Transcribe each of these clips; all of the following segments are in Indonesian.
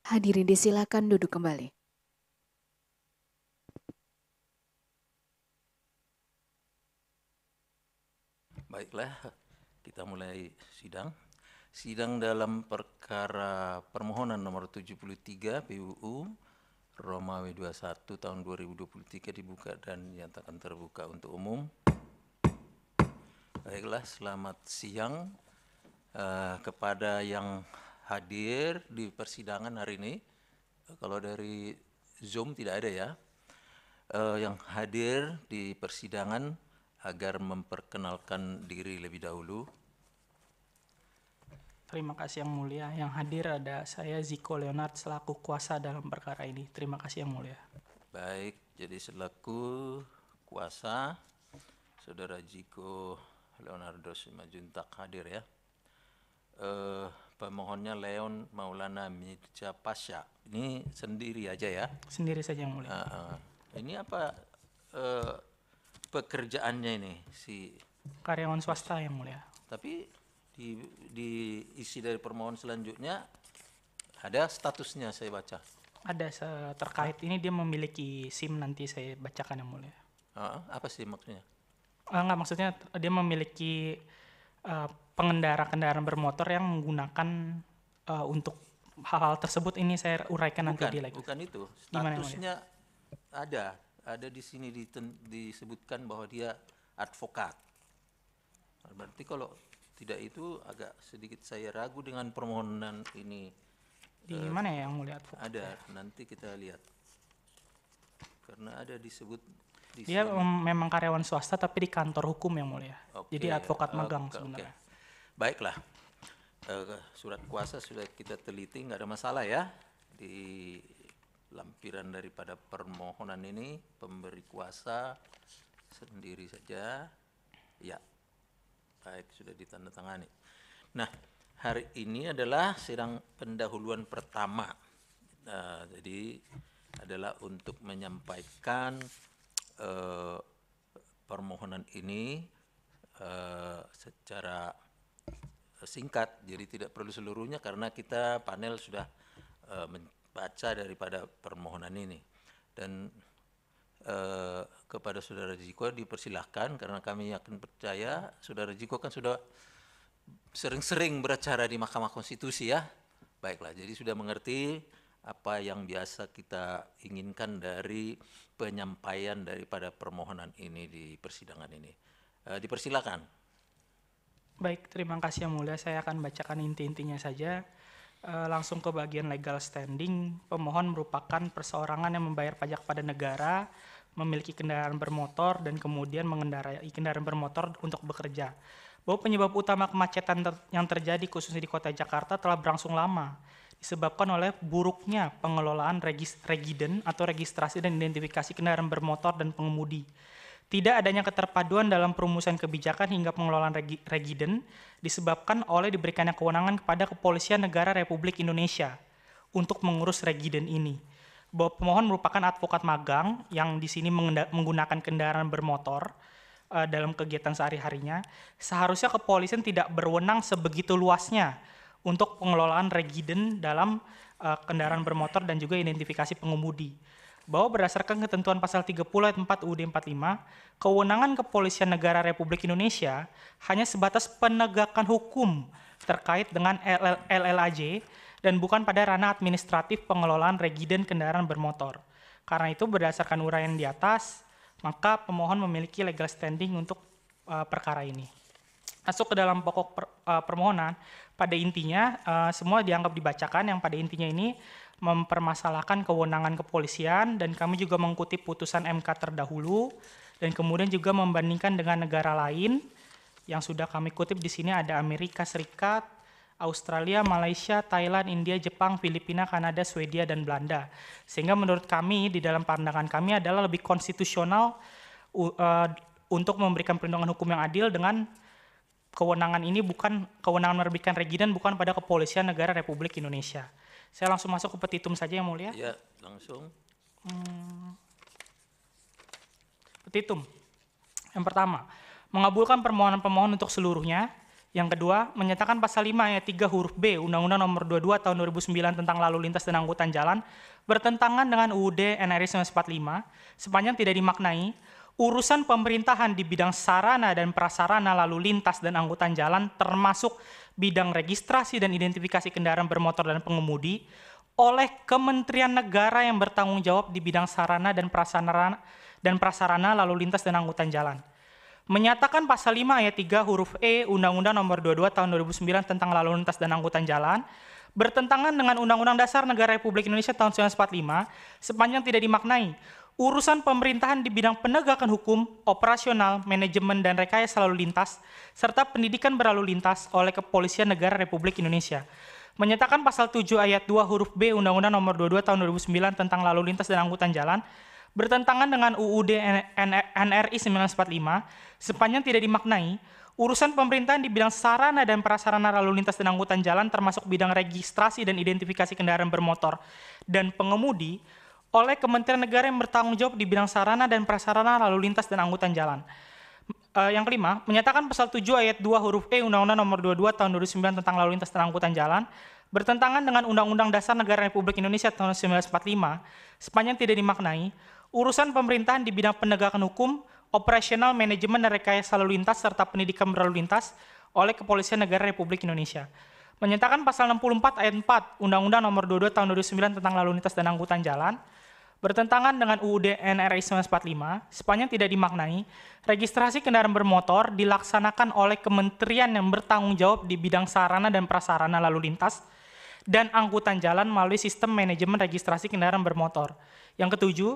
Hadirin disilakan duduk kembali. Baiklah, kita mulai sidang. Sidang dalam perkara permohonan nomor 73 PUU Romawi 21 tahun 2023 dibuka dan dinyatakan terbuka untuk umum. Baiklah, selamat siang kepada yang hadir di persidangan hari ini. Kalau dari Zoom tidak ada ya. Yang hadir di persidangan agar memperkenalkan diri lebih dahulu. Terima kasih Yang Mulia. Yang hadir ada saya Ziko Leonard selaku kuasa dalam perkara ini. Terima kasih Yang Mulia. Baik, jadi selaku kuasa Saudara Ziko Leonardo Simajuntak hadir ya. Pemohonnya Leon Maulana Mirza Pasha. Ini sendiri aja ya. Sendiri saja Yang Mulia. Ini apa pekerjaannya ini si? Karyawan swasta Yang Mulia. Tapi di isi dari permohonan selanjutnya ada statusnya saya baca. Ada terkait ini dia memiliki SIM, nanti saya bacakan Yang Mulia. Apa sih maksudnya? Enggak, maksudnya dia memiliki pengendara kendaraan bermotor yang menggunakan untuk hal-hal tersebut. Ini saya uraikan nanti di lagi. Bukan itu. Gimana, Statusnya ada di sini disebutkan bahwa dia advokat. Berarti kalau tidak itu agak sedikit saya ragu dengan permohonan ini. Di mana ya Yang Mulia advokat? Ada, nanti kita lihat. Karena ada disebut di Dia sini. memang karyawan swasta tapi di kantor hukum Yang Mulia. Jadi advokat magang sebenarnya. Baiklah. Surat kuasa sudah kita teliti, nggak ada masalah ya. Di lampiran daripada permohonan ini pemberi kuasa sendiri saja. Ya. Baik, sudah ditandatangani. Nah, hari ini adalah sidang pendahuluan pertama. Jadi adalah untuk menyampaikan permohonan ini secara singkat. Jadi tidak perlu seluruhnya karena kita panel sudah membaca daripada permohonan ini. Dan kepada Saudara Ziko dipersilahkan karena kami yakin percaya Saudara Ziko kan sudah sering-sering beracara di Mahkamah Konstitusi ya. Baiklah, jadi sudah mengerti apa yang biasa kita inginkan dari penyampaian daripada permohonan ini di persidangan ini. Dipersilakan. Baik, terima kasih Yang Mulia. Saya akan bacakan inti-intinya saja. Langsung ke bagian legal standing. Pemohon merupakan perseorangan yang membayar pajak pada negara, memiliki kendaraan bermotor, dan kemudian mengendarai kendaraan bermotor untuk bekerja. Bahwa penyebab utama kemacetan yang terjadi khususnya di kota Jakarta telah berlangsung lama, disebabkan oleh buruknya pengelolaan regiden atau registrasi dan identifikasi kendaraan bermotor dan pengemudi. Tidak adanya keterpaduan dalam perumusan kebijakan hingga pengelolaan regiden disebabkan oleh diberikannya kewenangan kepada Kepolisian Negara Republik Indonesia untuk mengurus regiden ini. Bahwa pemohon merupakan advokat magang yang di sini menggunakan kendaraan bermotor dalam kegiatan sehari-harinya. Seharusnya kepolisian tidak berwenang sebegitu luasnya untuk pengelolaan regiden dalam kendaraan bermotor dan juga identifikasi pengemudi. Bahwa berdasarkan ketentuan pasal 30 ayat 4 UUD 45, kewenangan Kepolisian Negara Republik Indonesia hanya sebatas penegakan hukum terkait dengan LLAJ dan bukan pada ranah administratif pengelolaan regiden kendaraan bermotor. Karena itu berdasarkan uraian di atas, maka pemohon memiliki legal standing untuk perkara ini. Masuk ke dalam pokok permohonan, pada intinya semua dianggap dibacakan, yang pada intinya ini mempermasalahkan kewenangan kepolisian, dan kami juga mengutip putusan MK terdahulu, dan kemudian juga membandingkan dengan negara lain yang sudah kami kutip di sini ada Amerika Serikat, Australia, Malaysia, Thailand, India, Jepang, Filipina, Kanada, Swedia, dan Belanda. Sehingga menurut kami, di dalam pandangan kami adalah lebih konstitusional untuk memberikan perlindungan hukum yang adil dengan kewenangan ini bukan kewenangan menerbitkan regiden bukan pada Kepolisian Negara Republik Indonesia. Saya langsung masuk ke petitum saja Yang Mulia. Ya, langsung. Petitum. Yang pertama, mengabulkan permohonan pemohon untuk seluruhnya. Yang kedua, menyatakan pasal 5 ayat 3 huruf B Undang-Undang Nomor 22 Tahun 2009 tentang Lalu Lintas dan Angkutan Jalan bertentangan dengan UUD NRI 1945 sepanjang tidak dimaknai urusan pemerintahan di bidang sarana dan prasarana lalu lintas dan angkutan jalan termasuk bidang registrasi dan identifikasi kendaraan bermotor dan pengemudi oleh Kementerian Negara yang bertanggung jawab di bidang sarana dan prasarana lalu lintas dan angkutan jalan. Menyatakan pasal 5 ayat 3 huruf E Undang-Undang Nomor 22 Tahun 2009 tentang Lalu Lintas dan Angkutan Jalan bertentangan dengan Undang-Undang Dasar Negara Republik Indonesia tahun 1945 sepanjang tidak dimaknai urusan pemerintahan di bidang penegakan hukum, operasional, manajemen dan rekayasa lalu lintas serta pendidikan berlalu lintas oleh Kepolisian Negara Republik Indonesia. Menyatakan pasal 7 ayat 2 huruf B Undang-Undang Nomor 22 Tahun 2009 tentang Lalu Lintas dan Angkutan Jalan bertentangan dengan UUD NRI 1945 sepanjang tidak dimaknai urusan pemerintahan di bidang sarana dan prasarana lalu lintas dan angkutan jalan termasuk bidang registrasi dan identifikasi kendaraan bermotor dan pengemudi oleh Kementerian Negara yang bertanggung jawab di bidang sarana dan prasarana lalu lintas dan angkutan jalan. Yang kelima, menyatakan pasal 7 ayat 2 huruf E Undang-Undang Nomor 22 Tahun 2009 tentang Lalu Lintas dan Angkutan Jalan bertentangan dengan Undang-Undang Dasar Negara Republik Indonesia tahun 1945 sepanjang tidak dimaknai urusan pemerintahan di bidang penegakan hukum, operasional, manajemen dan rekayasa lalu lintas serta pendidikan berlalu lintas oleh Kepolisian Negara Republik Indonesia. Menyatakan pasal 64 ayat 4 Undang-Undang Nomor 22 Tahun 2009 tentang Lalu Lintas dan Angkutan Jalan bertentangan dengan UUD NRI 1945 sepanjang tidak dimaknai registrasi kendaraan bermotor dilaksanakan oleh kementerian yang bertanggung jawab di bidang sarana dan prasarana lalu lintas dan angkutan jalan melalui sistem manajemen registrasi kendaraan bermotor. Yang ketujuh,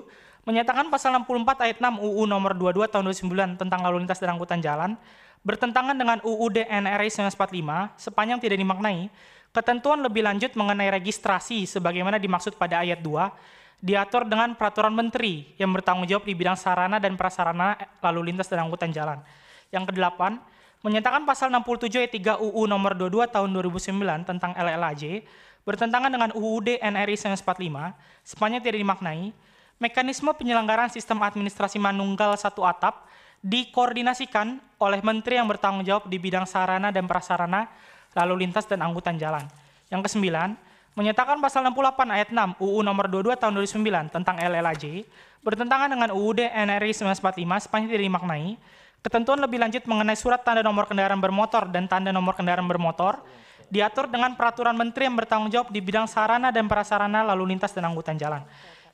menyatakan pasal 64 ayat 6 UU Nomor 22 Tahun 2009 tentang Lalu Lintas dan Angkutan Jalan bertentangan dengan UUD NRI 1945 sepanjang tidak dimaknai ketentuan lebih lanjut mengenai registrasi sebagaimana dimaksud pada ayat 2 diatur dengan peraturan menteri yang bertanggung jawab di bidang sarana dan prasarana lalu lintas dan angkutan jalan. Yang kedelapan, menyatakan pasal 67 ayat 3 UU Nomor 22 Tahun 2009 tentang LLAJ bertentangan dengan UUD NRI 1945 sepanjang tidak dimaknai mekanisme penyelenggaraan sistem administrasi manunggal satu atap dikoordinasikan oleh menteri yang bertanggung jawab di bidang sarana dan prasarana lalu lintas dan angkutan jalan. Yang kesembilan, menyatakan pasal 68 ayat 6 UU Nomor 22 Tahun 2009 tentang LLAJ bertentangan dengan UUD NRI 1945 sepanjang tidak dimaknai ketentuan lebih lanjut mengenai surat tanda nomor kendaraan bermotor dan tanda nomor kendaraan bermotor diatur dengan peraturan menteri yang bertanggung jawab di bidang sarana dan prasarana lalu lintas dan angkutan jalan.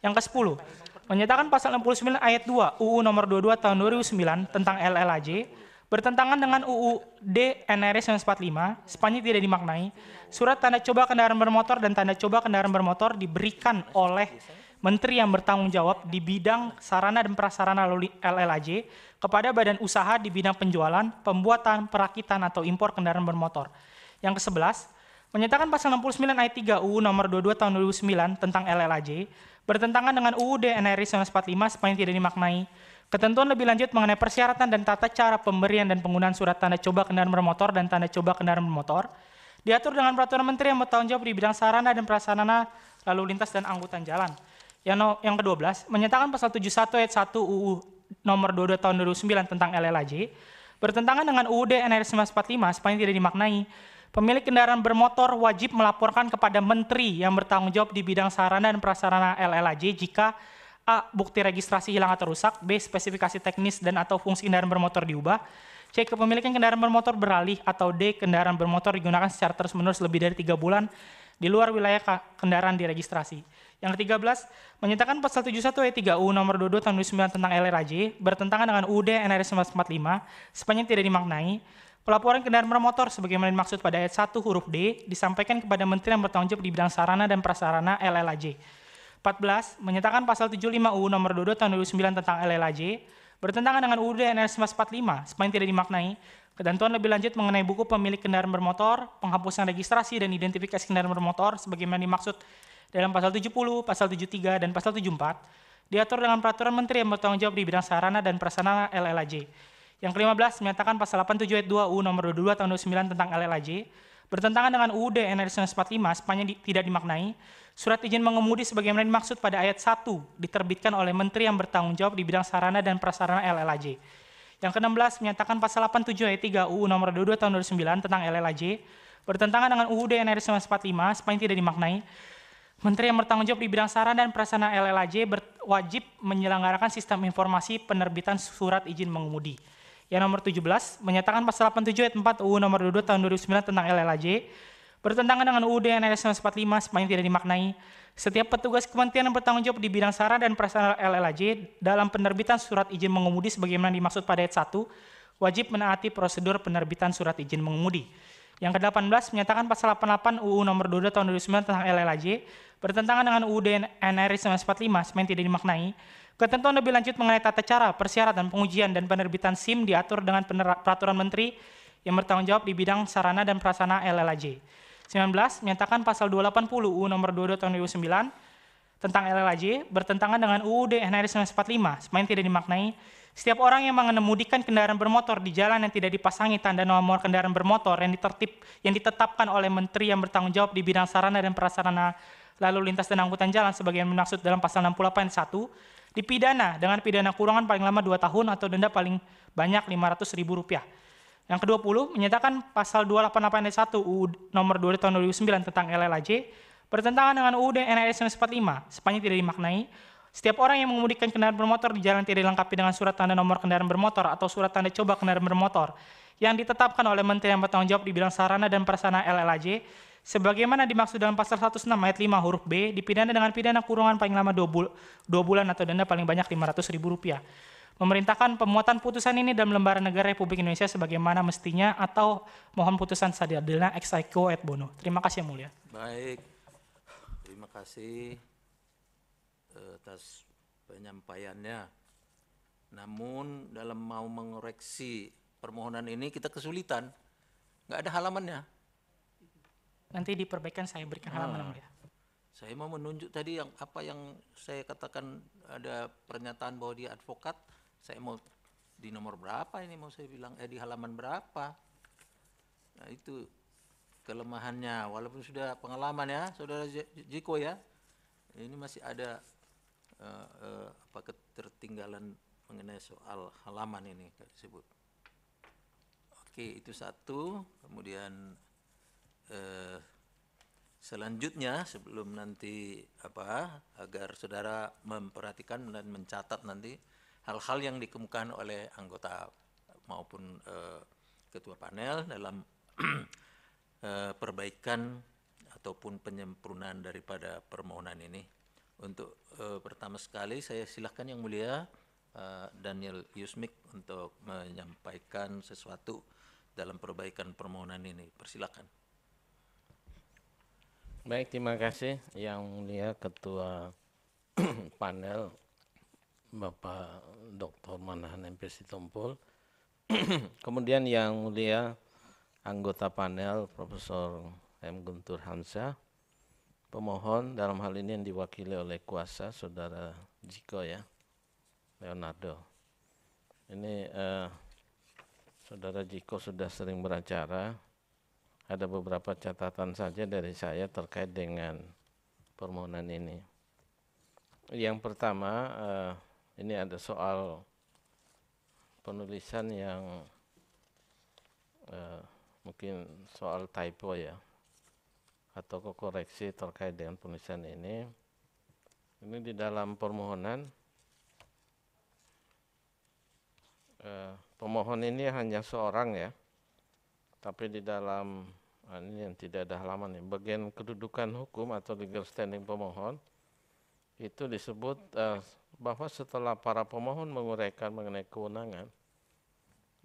Yang ke-10, menyatakan pasal 69 ayat 2 UU Nomor 22 Tahun 2009 tentang LLAJ bertentangan dengan UUD NRI 1945 sepanjang tidak dimaknai surat tanda coba kendaraan bermotor dan tanda coba kendaraan bermotor diberikan oleh menteri yang bertanggung jawab di bidang sarana dan prasarana LLAJ kepada badan usaha di bidang penjualan, pembuatan, perakitan atau impor kendaraan bermotor. Yang ke-11, menyatakan pasal 69 ayat 3 UU Nomor 22 Tahun 2009 tentang LLAJ bertentangan dengan UUD NRI 1945 sepanjang tidak dimaknai ketentuan lebih lanjut mengenai persyaratan dan tata cara pemberian dan penggunaan surat tanda coba kendaraan bermotor dan tanda coba kendaraan bermotor diatur dengan peraturan menteri yang bertanggung jawab di bidang sarana dan prasarana lalu lintas dan angkutan jalan. Yang ke-12, menyatakan pasal 71 ayat 1 UU Nomor 22 Tahun 2009 tentang LLAJ bertentangan dengan UUD NRI 1945 sepanjang tidak dimaknai pemilik kendaraan bermotor wajib melaporkan kepada menteri yang bertanggung jawab di bidang sarana dan prasarana LLAJ jika A. Bukti registrasi hilang atau rusak, B. Spesifikasi teknis dan atau fungsi kendaraan bermotor diubah, C. Kepemilikan kendaraan bermotor beralih, atau D. Kendaraan bermotor digunakan secara terus-menerus lebih dari 3 bulan di luar wilayah kendaraan diregistrasi. Yang ke-13, menyatakan pasal 71 ayat 3 UU Nomor 22 Tahun 2009 tentang LLAJ bertentangan dengan UUD NRI 1945 sepanjang tidak dimaknai pelaporan kendaraan bermotor sebagaimana dimaksud pada ayat 1 huruf D disampaikan kepada menteri yang bertanggung jawab di bidang sarana dan prasarana LLAJ. 14. Menyatakan pasal 75 UU Nomor 22 Tahun 2009 tentang LLAJ bertentangan dengan UUD NRI 1945 sepanjang tidak dimaknai ketentuan lebih lanjut mengenai buku pemilik kendaraan bermotor, penghapusan registrasi dan identifikasi kendaraan bermotor sebagaimana dimaksud dalam pasal 70, pasal 73 dan pasal 74 diatur dengan peraturan menteri yang bertanggung jawab di bidang sarana dan prasarana LLAJ. Yang ke-15 menyatakan pasal 87 ayat 2 UU Nomor 22 Tahun 2009 tentang LLAJ bertentangan dengan UUD NRI 1945 sepanjang tidak dimaknai surat izin mengemudi sebagaimana dimaksud pada ayat 1 diterbitkan oleh menteri yang bertanggung jawab di bidang sarana dan prasarana LLAJ. Yang ke-16 menyatakan pasal 87 ayat 3 UU nomor 22 tahun 2009 tentang LLAJ bertentangan dengan UUD NRI 1945 sepanjang tidak dimaknai. Menteri yang bertanggung jawab di bidang sarana dan prasarana LLAJ wajib menyelenggarakan sistem informasi penerbitan surat izin mengemudi. Yang nomor 17 menyatakan pasal 87 ayat 4 UU nomor 22 tahun 2009 tentang LLAJ bertentangan dengan UUD NRI 1945 sepanjang tidak dimaknai. Setiap petugas kementerian yang bertanggung jawab di bidang sarana dan prasarana LLAJ dalam penerbitan surat izin mengemudi sebagaimana dimaksud pada ayat 1 wajib menaati prosedur penerbitan surat izin mengemudi. Yang ke-18 menyatakan pasal 88 UU nomor 22 tahun 2009 tentang LLAJ bertentangan dengan UUD NRI 1945 sepanjang tidak dimaknai. Ketentuan lebih lanjut mengenai tata cara, persyaratan, pengujian, dan penerbitan SIM diatur dengan peraturan menteri yang bertanggung jawab di bidang sarana dan prasarana LLAJ. 19 menyatakan pasal 280 UU nomor 22 tahun 2009 tentang LLAJ bertentangan dengan UUD NRI 1945 sepanjang tidak dimaknai. Setiap orang yang mengemudikan kendaraan bermotor di jalan yang tidak dipasangi tanda nomor kendaraan bermotor yang ditetapkan oleh menteri yang bertanggung jawab di bidang sarana dan prasarana lalu lintas dan angkutan jalan sebagaimana dimaksud dalam pasal 68 ayat 1 dipidana dengan pidana kurungan paling lama 2 tahun atau denda paling banyak Rp500.000. Yang ke-20 menyatakan pasal 288 ayat 1 UU nomor 2 tahun 2009 tentang LLAJ bertentangan dengan UUD NRI 1945 sepanjang tidak dimaknai. Setiap orang yang mengemudikan kendaraan bermotor di jalan tidak dilengkapi dengan surat tanda nomor kendaraan bermotor atau surat tanda coba kendaraan bermotor yang ditetapkan oleh menteri yang bertanggung jawab di bidang sarana dan prasarana LLAJ sebagaimana dimaksud dalam pasal 106 ayat 5 huruf B dipidana dengan pidana kurungan paling lama 2 bulan atau denda paling banyak Rp500.000. Memerintahkan pemuatan putusan ini dalam lembaran negara Republik Indonesia sebagaimana mestinya atau mohon putusan seadil-adilnya ex aequo et bono. Terima kasih yang mulia. Baik, terima kasih atas penyampaiannya. Namun dalam mau mengoreksi permohonan ini kita kesulitan, nggak ada halamannya. Nanti di perbaikan saya berikan halaman yang mulia. Saya mau menunjuk tadi yang apa yang saya katakan ada pernyataan bahwa dia advokat. Saya mau di nomor berapa ini mau saya bilang di halaman berapa. Nah itu kelemahannya walaupun sudah pengalaman ya Saudara Jiko ya. Ini masih ada ketertinggalan mengenai soal halaman ini disebut. Oke, itu satu. Kemudian selanjutnya sebelum nanti agar saudara memperhatikan dan mencatat nanti hal-hal yang dikemukakan oleh anggota maupun ketua panel dalam perbaikan ataupun penyempurnaan daripada permohonan ini. Untuk pertama sekali saya silakan yang mulia Daniel Yusmik untuk menyampaikan sesuatu dalam perbaikan permohonan ini. Persilakan. Baik, terima kasih yang mulia Ketua panel Bapak Dr. Manahan MP Sitompul. Kemudian yang mulia anggota panel Profesor M. Guntur Hamzah. Pemohon dalam hal ini yang diwakili oleh kuasa Saudara Jiko ya, Leonardo. Ini Saudara Jiko sudah sering beracara. Ada beberapa catatan saja dari saya terkait dengan permohonan ini. Yang pertama, ini ada soal penulisan yang mungkin soal typo ya, atau koreksi terkait dengan penulisan ini. Ini di dalam permohonan, pemohon ini hanya seorang ya, tapi di dalam ini yang tidak ada halaman ya, bagian kedudukan hukum atau legal standing pemohon itu disebut bahwa setelah para pemohon menguraikan mengenai kewenangan,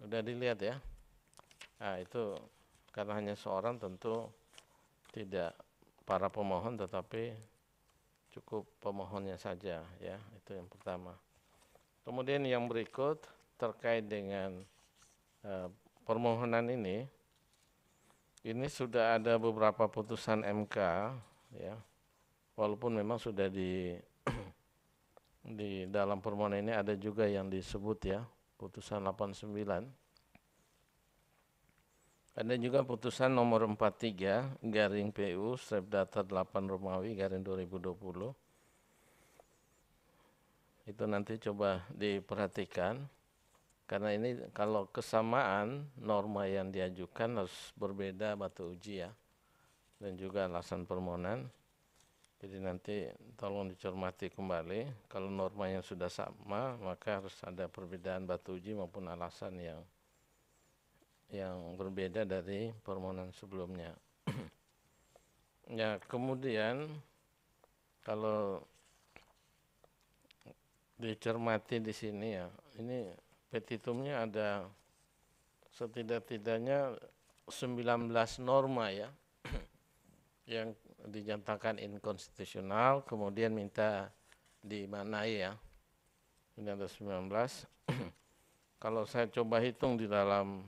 udah dilihat ya. Nah itu karena hanya seorang tentu tidak para pemohon tetapi cukup pemohonnya saja ya, itu yang pertama. Kemudian yang berikut terkait dengan permohonan ini sudah ada beberapa putusan MK ya, walaupun memang sudah di dalam permohonan ini ada juga yang disebut ya putusan 89. Ada juga putusan nomor 43 garing PU strip data 8 Romawi garing 2020. Itu nanti coba diperhatikan Karena ini kalau kesamaan norma yang diajukan harus berbeda batu uji ya, dan juga alasan permohonan. Jadi nanti tolong dicermati kembali, kalau normanya sudah sama maka harus ada perbedaan batu uji maupun alasan yang berbeda dari permohonan sebelumnya. Ya, kemudian kalau dicermati di sini ya, ini petitumnya ada setidak-tidaknya 19 norma ya yang dinyatakan inkonstitusional, kemudian minta dimaknai ya. Ini ada 19. Kalau saya coba hitung di dalam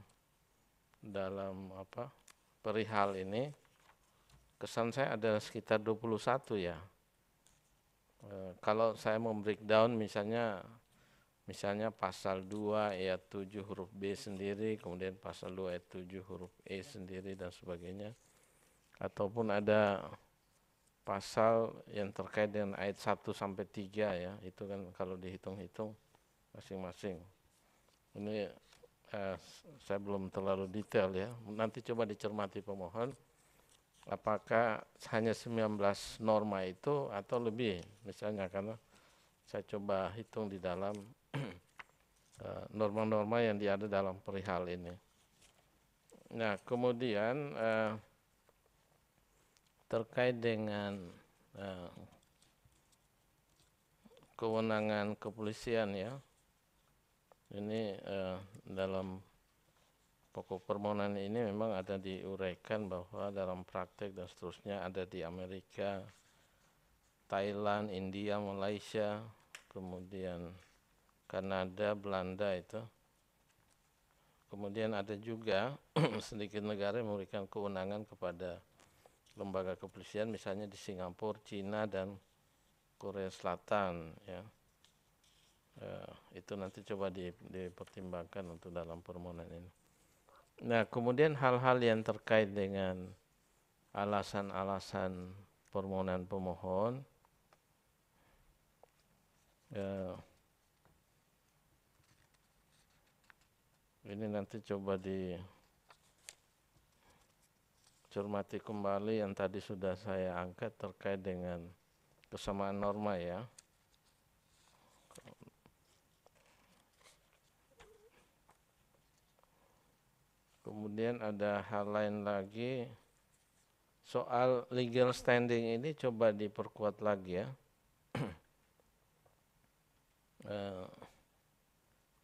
perihal ini, kesan saya ada sekitar 21 ya. Kalau saya mau breakdown misalnya pasal 2 ayat 7 huruf B sendiri, kemudian pasal 2 ayat 7 huruf E sendiri dan sebagainya. Ataupun ada pasal yang terkait dengan ayat 1 sampai 3 ya, itu kan kalau dihitung-hitung masing-masing. Ini saya belum terlalu detail ya, nanti coba dicermati pemohon apakah hanya 19 norma itu atau lebih misalnya, karena saya coba hitung di dalam norma-norma yang ada dalam perihal ini. Nah, kemudian terkait dengan kewenangan kepolisian ya, ini dalam pokok permohonan ini memang ada diuraikan bahwa dalam praktek dan seterusnya ada di Amerika, Thailand, India, Malaysia, kemudian Kanada, Belanda itu. Kemudian ada juga sedikit negara yang memberikan kewenangan kepada lembaga kepolisian, misalnya di Singapura, Cina, dan Korea Selatan ya. Itu nanti coba dipertimbangkan untuk dalam permohonan ini. Nah, kemudian hal-hal yang terkait dengan alasan-alasan permohonan pemohon, ini nanti coba dicermati kembali yang tadi sudah saya angkat terkait dengan kesamaan norma ya. Kemudian ada hal lain lagi, soal legal standing ini coba diperkuat lagi ya.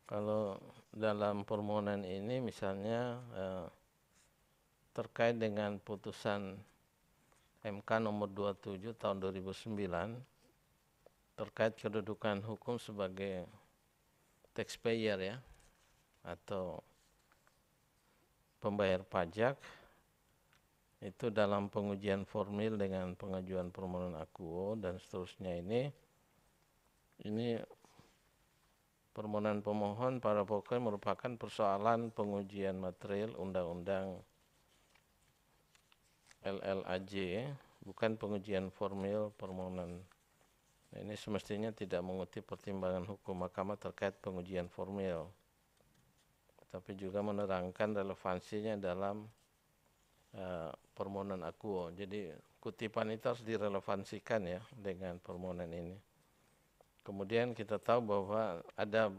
Kalau dalam permohonan ini misalnya terkait dengan putusan MK nomor 27 tahun 2009 terkait kedudukan hukum sebagai taxpayer ya, atau pembayar pajak, itu dalam pengujian formil dengan pengajuan permohonan akuo dan seterusnya ini permohonan pemohon pada pokoknya merupakan persoalan pengujian material undang-undang LLAJ, bukan pengujian formil permohonan. Nah, ini semestinya tidak mengutip pertimbangan hukum mahkamah terkait pengujian formil, tapi juga menerangkan relevansinya dalam permohonan akuo. Jadi kutipan itu harus direlevansikan ya dengan permohonan ini. Kemudian kita tahu bahwa ada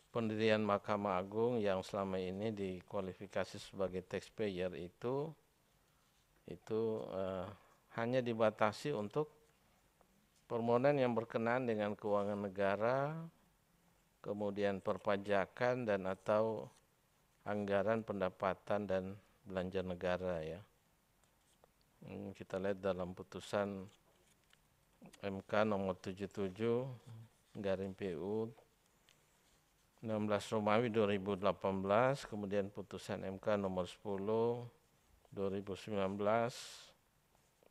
pendirian Mahkamah Agung yang selama ini dikualifikasi sebagai taxpayer itu hanya dibatasi untuk permohonan yang berkenaan dengan keuangan negara, kemudian perpajakan dan atau anggaran pendapatan dan belanja negara ya. Kita lihat dalam putusan MK nomor 77 garing PU 16 Romawi 2018, kemudian putusan MK nomor 10 2019,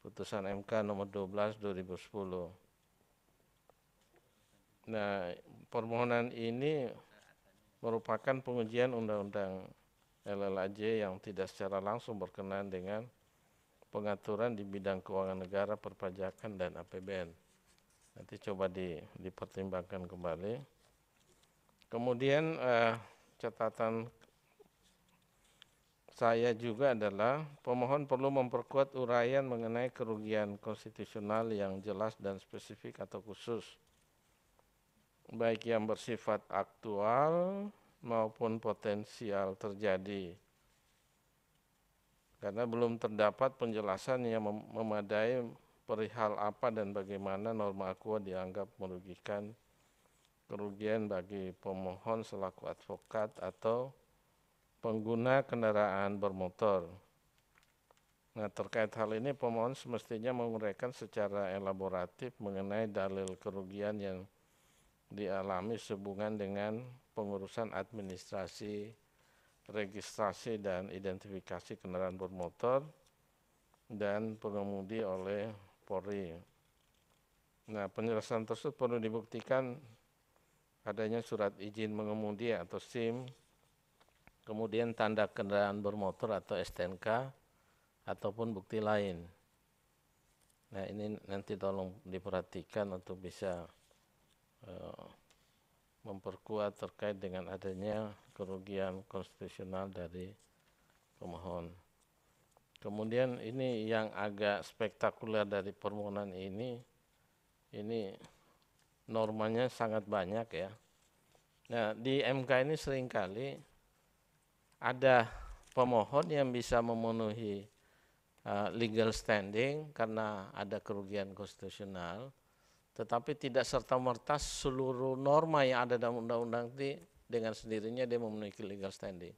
putusan MK nomor 12 2010. Nah, permohonan ini merupakan pengujian undang-undang LLAJ yang tidak secara langsung berkenaan dengan pengaturan di bidang keuangan negara, perpajakan, dan APBN. Nanti coba dipertimbangkan kembali. Kemudian catatan saya juga adalah pemohon perlu memperkuat uraian mengenai kerugian konstitusional yang jelas dan spesifik atau khusus, baik yang bersifat aktual maupun potensial terjadi. Karena belum terdapat penjelasan yang memadai perihal apa dan bagaimana norma aqua dianggap merugikan kerugian bagi pemohon selaku advokat atau pengguna kendaraan bermotor. Nah, terkait hal ini pemohon semestinya menguraikan secara elaboratif mengenai dalil kerugian yang dialami sehubungan dengan pengurusan administrasi, registrasi dan identifikasi kendaraan bermotor dan pengemudi oleh Polri. Nah, penjelasan tersebut perlu dibuktikan adanya surat izin mengemudi atau SIM, kemudian tanda kendaraan bermotor atau STNK, ataupun bukti lain. Nah, ini nanti tolong diperhatikan untuk bisa memperkuat terkait dengan adanya kerugian konstitusional dari pemohon. Kemudian ini yang agak spektakuler dari permohonan ini normanya sangat banyak ya. Nah, di MK ini seringkali ada pemohon yang bisa memenuhi legal standing karena ada kerugian konstitusional, tetapi tidak serta-merta seluruh norma yang ada dalam undang-undang dengan sendirinya dia memenuhi legal standing.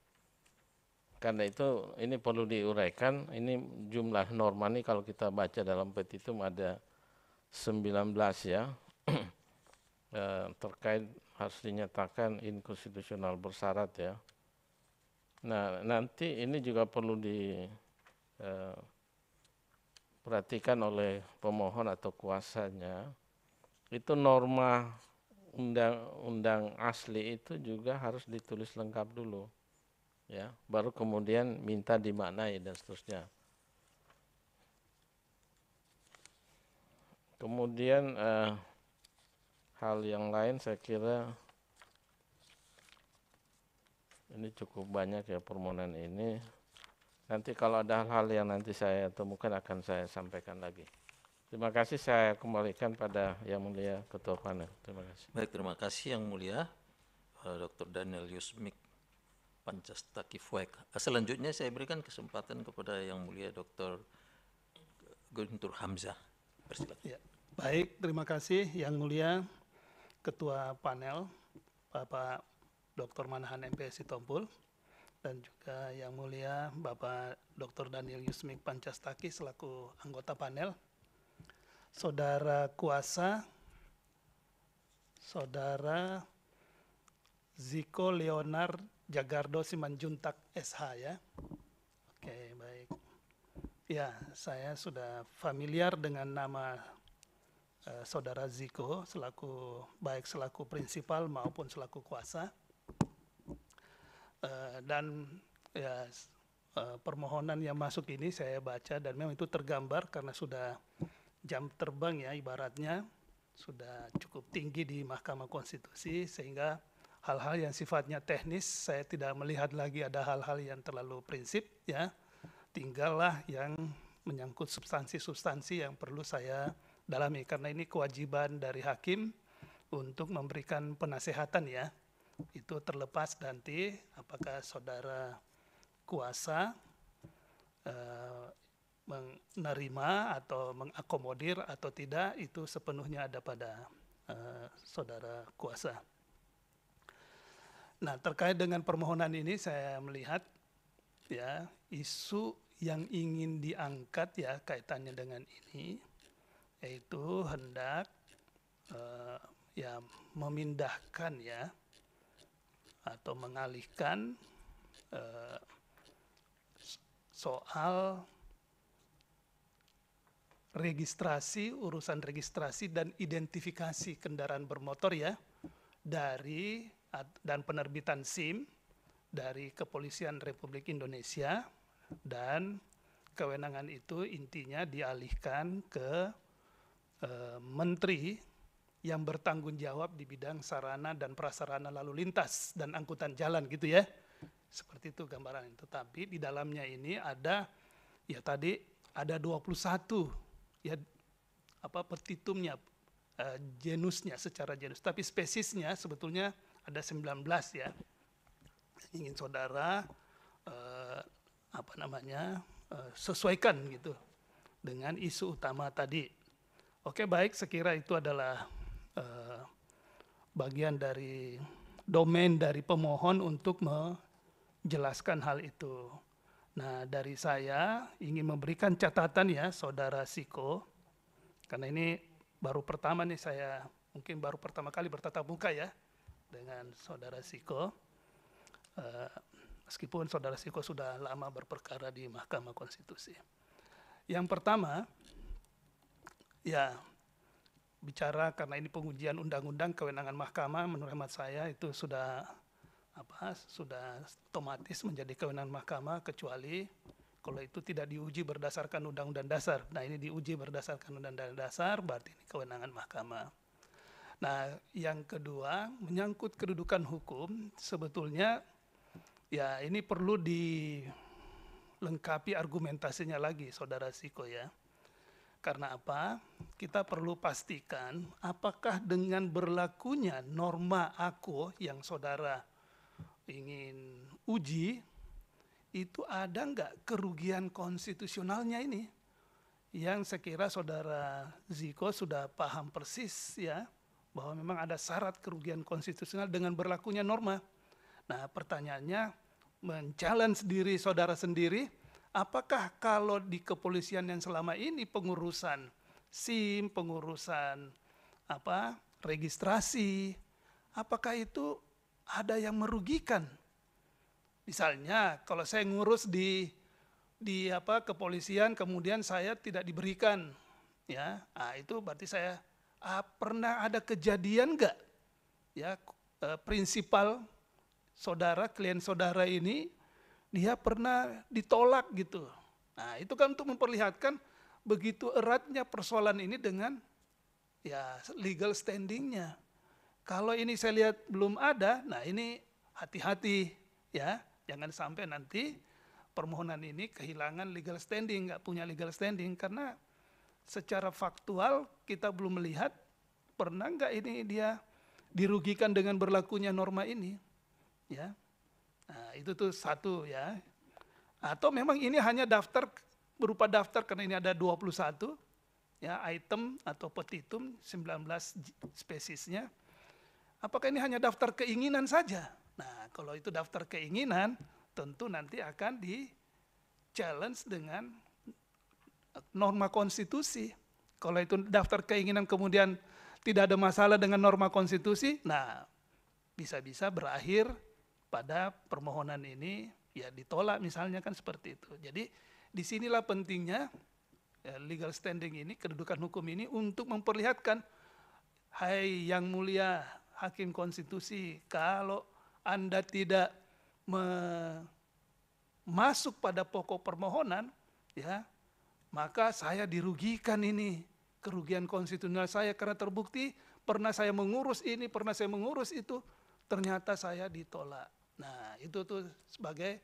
Karena itu ini perlu diuraikan, ini jumlah norma ini kalau kita baca dalam petitum ada 19 ya, terkait harus dinyatakan inkonstitusional bersyarat ya. Nah, nanti ini juga perlu diperhatikan oleh pemohon atau kuasanya. Itu norma undang-undang asli itu juga harus ditulis lengkap dulu, ya. Baru kemudian minta dimaknai dan seterusnya. Kemudian hal yang lain saya kira ini cukup banyak ya permohonan ini. Nanti kalau ada hal-hal yang nanti saya temukan akan saya sampaikan lagi. Terima kasih, saya kembalikan pada Yang Mulia Ketua Panel. Terima kasih. Baik, terima kasih Yang Mulia Dr. Daniel Yusmik Pancastaki Fuek. Selanjutnya saya berikan kesempatan kepada Yang Mulia Dr. Guntur Hamzah. Persilakan. Ya, baik, terima kasih Yang Mulia Ketua Panel Bapak Dr. Manahan MPSI Tompul, dan juga Yang Mulia Bapak Dr. Daniel Yusmik Pancastaki selaku anggota panel, Saudara kuasa, Saudara Ziko Leonard Jagardo Simanjuntak SH ya. Oke, baik. Ya, saya sudah familiar dengan nama Saudara Ziko baik selaku prinsipal maupun selaku kuasa. Dan ya permohonan yang masuk ini saya baca dan memang itu tergambar karena sudah jam terbang ya ibaratnya sudah cukup tinggi di Mahkamah Konstitusi, sehingga hal-hal yang sifatnya teknis saya tidak melihat lagi ada hal-hal yang terlalu prinsip ya, tinggallah yang menyangkut substansi-substansi yang perlu saya dalami karena ini kewajiban dari hakim untuk memberikan penasehatan ya. Itu terlepas nanti apakah saudara kuasa menerima atau mengakomodir atau tidak, itu sepenuhnya ada pada saudara kuasa. Nah, terkait dengan permohonan ini saya melihat ya isu yang ingin diangkat ya kaitannya dengan ini, yaitu hendak ya memindahkan ya atau mengalihkan soal registrasi, urusan registrasi dan identifikasi kendaraan bermotor ya dan penerbitan SIM dari Kepolisian Republik Indonesia, dan kewenangan itu intinya dialihkan ke Menteri yang bertanggung jawab di bidang sarana dan prasarana lalu lintas dan angkutan jalan gitu ya. Seperti itu gambaran. Tetapi di dalamnya ini ada ya tadi ada 21 ya petitumnya, genusnya secara genus. Tapi spesiesnya sebetulnya ada 19 ya. Ingin saudara sesuaikan gitu dengan isu utama tadi. Oke, baik, sekira itu adalah bagian dari domain dari pemohon untuk menjelaskan hal itu. Nah, dari saya ingin memberikan catatan ya, Saudara Siko, karena ini baru pertama nih saya, mungkin baru pertama kali bertatap muka ya dengan Saudara Siko. Meskipun Saudara Siko sudah lama berperkara di Mahkamah Konstitusi. Yang pertama, ya bicara karena ini pengujian undang-undang kewenangan mahkamah, menurut hemat saya itu sudah otomatis menjadi kewenangan mahkamah, kecuali kalau itu tidak diuji berdasarkan undang-undang dasar. Nah, ini diuji berdasarkan undang-undang dasar, berarti ini kewenangan mahkamah. Nah, yang kedua, menyangkut kedudukan hukum, sebetulnya ya ini perlu dilengkapi argumentasinya lagi, Saudara Siko ya. Karena apa? Kita perlu pastikan apakah dengan berlakunya norma AKO yang saudara ingin uji, itu ada nggak kerugian konstitusionalnya ini? Yang saya kira saudara Ziko sudah paham persis ya, bahwa memang ada syarat kerugian konstitusional dengan berlakunya norma. Nah, pertanyaannya, men-challenge diri saudara sendiri, apakah kalau di kepolisian yang selama ini pengurusan SIM, pengurusan registrasi, apakah itu ada yang merugikan? Misalnya kalau saya ngurus di kepolisian kemudian saya tidak diberikan, ya, itu berarti saya pernah ada kejadian enggak, ya, prinsipal saudara, klien saudara ini dia pernah ditolak gitu. Nah, itu kan untuk memperlihatkan begitu eratnya persoalan ini dengan ya legal standingnya. Kalau ini saya lihat belum ada, nah ini hati-hati ya, jangan sampai nanti permohonan ini kehilangan legal standing, nggak punya legal standing, karena secara faktual kita belum melihat pernah nggak ini dia dirugikan dengan berlakunya norma ini, ya. Nah, itu tuh satu ya. Atau memang ini hanya daftar berupa daftar karena ini ada 21 ya item atau petitum 19 spesiesnya. Apakah ini hanya daftar keinginan saja? Nah, kalau itu daftar keinginan, tentu nanti akan di-challenge dengan norma konstitusi. Kalau itu daftar keinginan kemudian tidak ada masalah dengan norma konstitusi, nah bisa-bisa berakhir pada permohonan ini ya ditolak misalnya, kan seperti itu. Jadi disinilah pentingnya ya, legal standing ini, kedudukan hukum ini untuk memperlihatkan, hai yang mulia Hakim Konstitusi, kalau Anda tidak masuk pada pokok permohonan, ya, maka saya dirugikan ini, kerugian konstitusional saya karena terbukti pernah saya mengurus ini, pernah saya mengurus itu, ternyata saya ditolak. Nah, itu tuh sebagai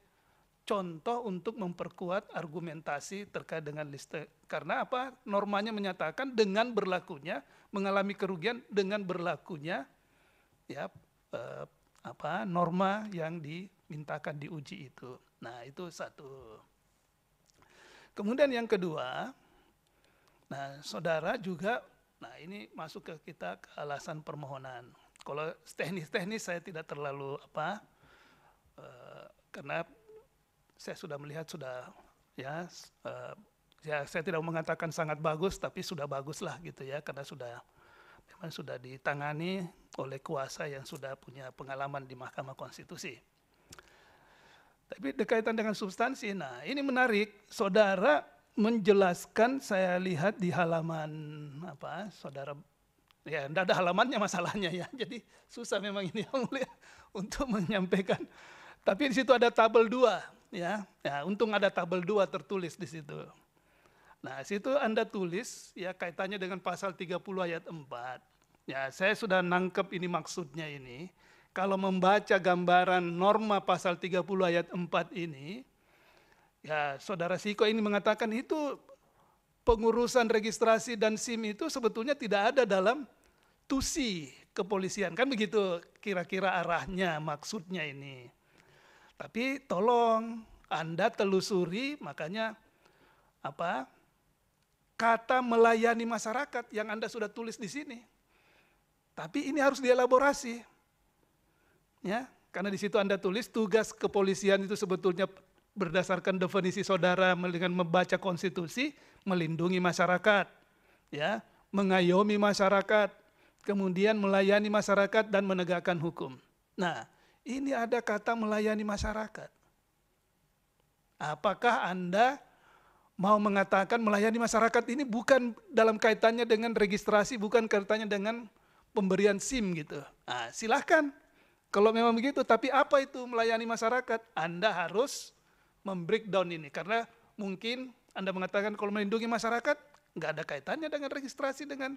contoh untuk memperkuat argumentasi terkait dengan liste. Karena apa? Normanya menyatakan dengan berlakunya, mengalami kerugian dengan berlakunya ya norma yang dimintakan diuji itu. Nah, itu satu. Kemudian yang kedua, nah saudara juga, nah ini masuk ke kita ke alasan permohonan. Kalau teknis-teknis saya tidak terlalu karena saya sudah melihat ya saya tidak mengatakan sangat bagus, tapi sudah bagus lah gitu ya, karena memang sudah ditangani oleh kuasa yang sudah punya pengalaman di Mahkamah Konstitusi. Tapi berkaitan dengan substansi, nah ini menarik, saudara menjelaskan, saya lihat di halaman saudara, ya tidak ada halamannya masalahnya ya, jadi susah memang ini yang mulia untuk menyampaikan. Tapi di situ ada tabel 2 ya. Ya, untung ada tabel 2 tertulis di situ. Nah, situ Anda tulis ya kaitannya dengan pasal 30 ayat 4. Ya, saya sudah nangkep ini maksudnya ini. Kalau membaca gambaran norma pasal 30 ayat 4 ini, ya Saudara Siko ini mengatakan itu pengurusan registrasi dan SIM itu sebetulnya tidak ada dalam tusi kepolisian. Kan begitu kira-kira arahnya, maksudnya ini. Tapi tolong Anda telusuri, makanya kata melayani masyarakat yang Anda sudah tulis di sini. Tapi ini harus dielaborasi. Ya, karena di situ Anda tulis tugas kepolisian itu sebetulnya berdasarkan definisi saudara dengan membaca konstitusi, melindungi masyarakat, ya, mengayomi masyarakat, kemudian melayani masyarakat dan menegakkan hukum. Nah, ini ada kata melayani masyarakat. Apakah Anda mau mengatakan melayani masyarakat ini bukan dalam kaitannya dengan registrasi, bukan kaitannya dengan pemberian SIM gitu? Nah, silahkan. Kalau memang begitu, tapi apa itu melayani masyarakat? Anda harus membreakdown ini, karena mungkin Anda mengatakan kalau melindungi masyarakat, nggak ada kaitannya dengan registrasi, dengan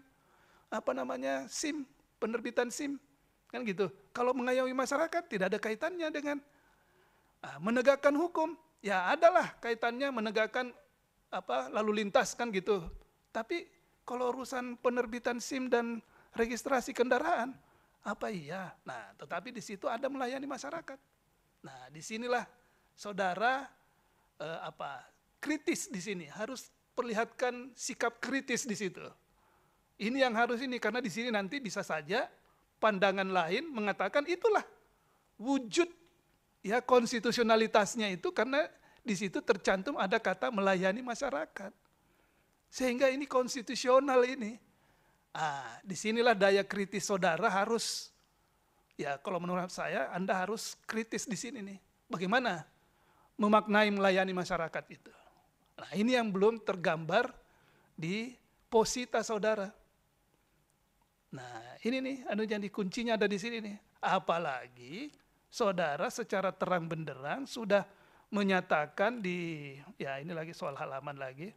SIM, penerbitan SIM, kan gitu. Kalau mengayomi masyarakat, tidak ada kaitannya dengan menegakkan hukum. Ya adalah kaitannya menegakkan lalu lintas, kan gitu. Tapi kalau urusan penerbitan SIM dan registrasi kendaraan, iya? Nah, tetapi di situ ada melayani masyarakat. Nah, disinilah saudara kritis di sini, harus perlihatkan sikap kritis di situ. Ini yang harus ini, karena di sini nanti bisa saja pandangan lain mengatakan itulah wujud ya konstitusionalitasnya itu, karena di situ tercantum ada kata melayani masyarakat. Sehingga ini konstitusional ini. Disinilah daya kritis saudara harus, ya kalau menurut saya Anda harus kritis di sini nih. Bagaimana memaknai melayani masyarakat itu. Nah, ini yang belum tergambar di posita saudara. Nah, ini nih jadi kuncinya ada di sini nih. Apalagi saudara secara terang benderang sudah menyatakan ya ini lagi soal halaman lagi,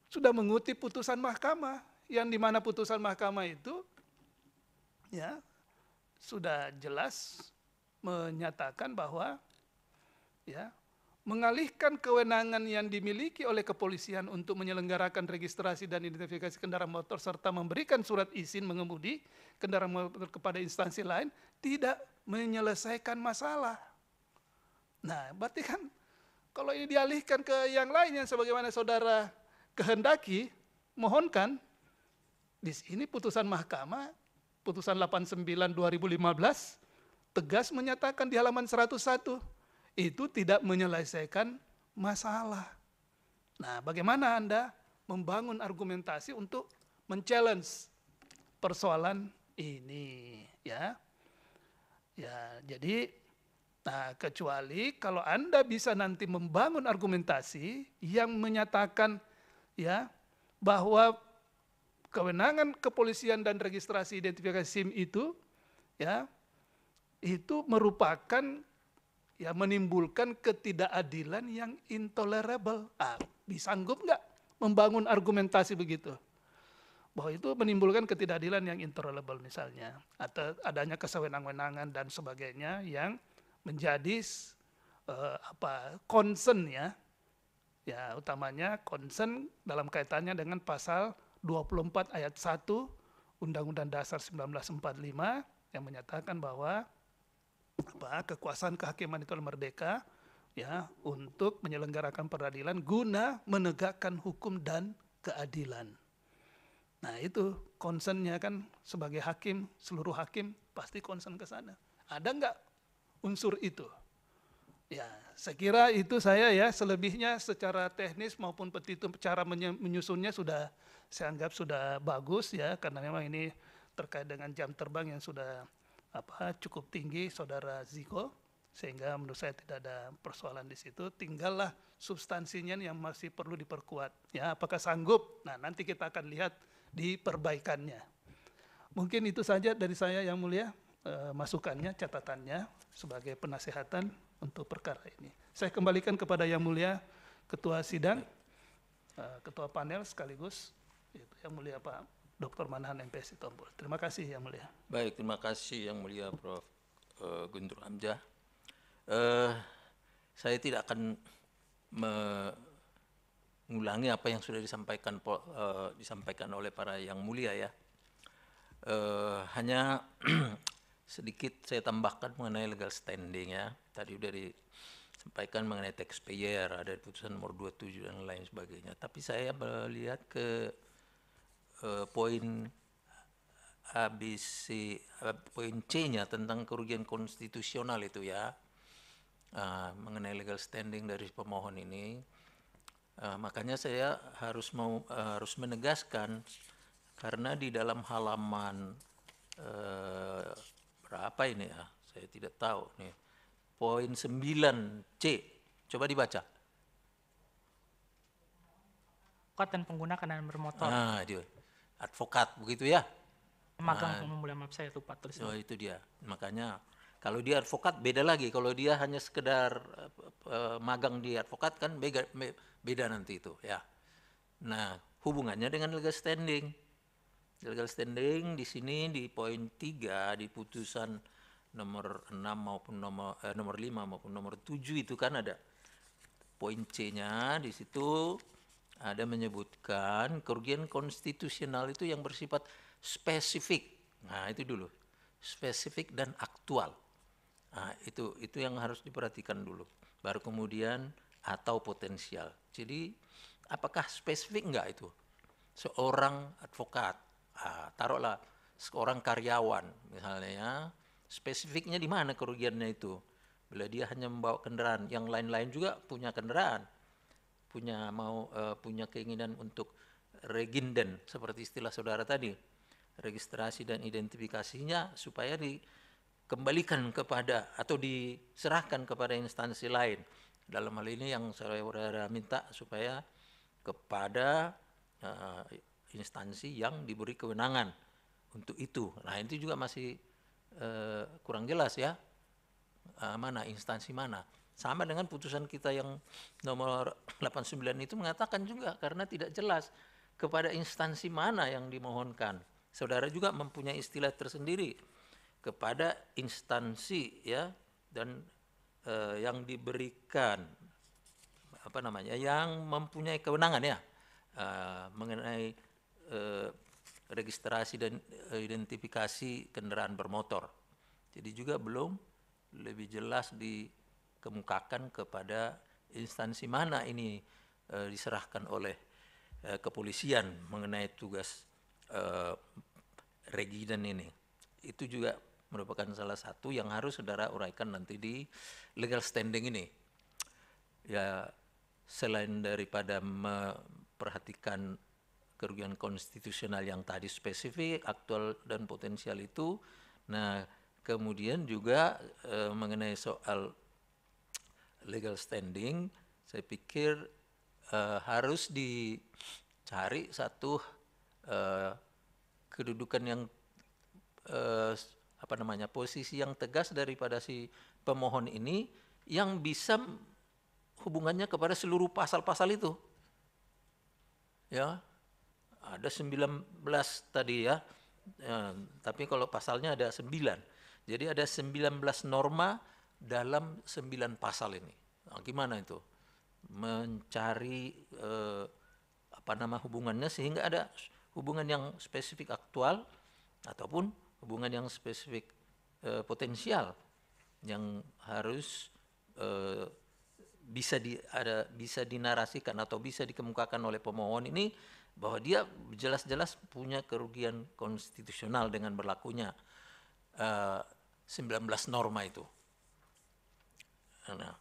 sudah mengutip putusan mahkamah, yang dimana putusan mahkamah itu ya sudah jelas menyatakan bahwa ya mengalihkan kewenangan yang dimiliki oleh kepolisian untuk menyelenggarakan registrasi dan identifikasi kendaraan motor serta memberikan surat izin mengemudi kendaraan motor kepada instansi lain tidak menyelesaikan masalah. Nah, berarti kan kalau ini dialihkan ke yang lain yang sebagaimana saudara kehendaki, mohonkan, di sini putusan mahkamah, putusan 89/2015, tegas menyatakan di halaman 101, itu tidak menyelesaikan masalah. Nah, bagaimana Anda membangun argumentasi untuk men-challenge persoalan ini, ya? Ya, jadi, kecuali kalau Anda bisa nanti membangun argumentasi yang menyatakan, ya, bahwa kewenangan kepolisian dan registrasi identifikasi SIM itu, ya, itu merupakan ya menimbulkan ketidakadilan yang intolerable. Disanggup nggak membangun argumentasi begitu? Bahwa itu menimbulkan ketidakadilan yang intolerable misalnya, atau adanya kesewenang-wenangan dan sebagainya yang menjadi concern ya, utamanya concern dalam kaitannya dengan pasal 24 ayat 1 Undang-Undang Dasar 1945 yang menyatakan bahwa kekuasaan kehakiman itu adalah merdeka ya untuk menyelenggarakan peradilan guna menegakkan hukum dan keadilan. Nah, itu concernnya kan sebagai hakim, seluruh hakim pasti concern ke sana. Ada enggak unsur itu? Ya, saya kira itu saya ya, selebihnya secara teknis maupun petitum cara menyusunnya sudah saya anggap sudah bagus ya, karena memang ini terkait dengan jam terbang yang sudah cukup tinggi saudara Ziko, sehingga menurut saya tidak ada persoalan di situ. Tinggallah substansinya yang masih perlu diperkuat. Ya, apakah sanggup? Nah, nanti kita akan lihat di perbaikannya. Mungkin itu saja dari saya yang mulia, masukannya, catatannya sebagai penasehatan untuk perkara ini. Saya kembalikan kepada yang mulia Ketua Sidang, Ketua Panel sekaligus yang mulia Pak Dr. Manahan MPS Sitompul. Terima kasih Yang Mulia. Baik, terima kasih Yang Mulia Prof. Guntur Hamzah. Saya tidak akan mengulangi apa yang sudah disampaikan oleh para Yang Mulia ya. Hanya sedikit saya tambahkan mengenai legal standing ya. Tadi sudah disampaikan mengenai taxpayer, ada putusan nomor 27 dan lain sebagainya. Tapi saya melihat ke poin poin C-nya tentang kerugian konstitusional itu ya, mengenai legal standing dari pemohon ini. Makanya saya harus menegaskan, karena di dalam halaman berapa ini ya, saya tidak tahu nih, poin 9C, coba dibaca. Advokat dan pengguna kendaraan bermotor. Nah, dia advokat begitu ya. Magang Yang Mulia, maaf saya lupa tulis. Oh, itu dia. Makanya kalau dia advokat beda lagi. Kalau dia hanya sekedar magang di advokat kan beda nanti itu ya. Nah, hubungannya dengan legal standing. Legal standing di sini di poin 3 di putusan nomor 6 maupun nomor 5 maupun nomor 7 itu kan ada poin C-nya di situ ada menyebutkan kerugian konstitusional itu yang bersifat spesifik. Nah, itu dulu. Spesifik dan aktual. Nah, itu yang harus diperhatikan dulu. Baru kemudian atau potensial. Jadi, apakah spesifik enggak itu? Seorang advokat, taruhlah seorang karyawan misalnya ya, spesifiknya di mana kerugiannya itu? Bila dia hanya membawa kendaraan, yang lain-lain juga punya kendaraan, punya keinginan untuk reginden seperti istilah saudara tadi, registrasi dan identifikasinya supaya dikembalikan kepada atau diserahkan kepada instansi lain. Dalam hal ini yang saudara minta supaya kepada instansi yang diberi kewenangan untuk itu. Nah, itu juga masih kurang jelas ya, mana instansi mana. Sama dengan putusan kita yang nomor 89 itu mengatakan juga karena tidak jelas kepada instansi mana yang dimohonkan. Saudara juga mempunyai istilah tersendiri kepada instansi ya, dan yang diberikan yang mempunyai kewenangan ya mengenai registrasi dan identifikasi kendaraan bermotor. Jadi juga belum lebih jelas dikemukakan kepada instansi mana ini diserahkan oleh kepolisian mengenai tugas regiden ini. Itu juga merupakan salah satu yang harus saudara uraikan nanti di legal standing ini. Ya, selain daripada memperhatikan kerugian konstitusional yang tadi spesifik, aktual dan potensial itu, nah kemudian juga mengenai soal legal standing, saya pikir harus dicari satu kedudukan yang posisi yang tegas daripada si pemohon ini yang bisa hubungannya kepada seluruh pasal-pasal itu. Ya. Ada 19 tadi ya. Tapi kalau pasalnya ada 9. Jadi ada 19 norma dalam 9 pasal ini. Nah, gimana itu? Mencari hubungannya sehingga ada hubungan yang spesifik aktual ataupun hubungan yang spesifik potensial yang harus bisa dinarasikan atau bisa dikemukakan oleh pemohon ini bahwa dia jelas-jelas punya kerugian konstitusional dengan berlakunya 19 norma itu. Nah,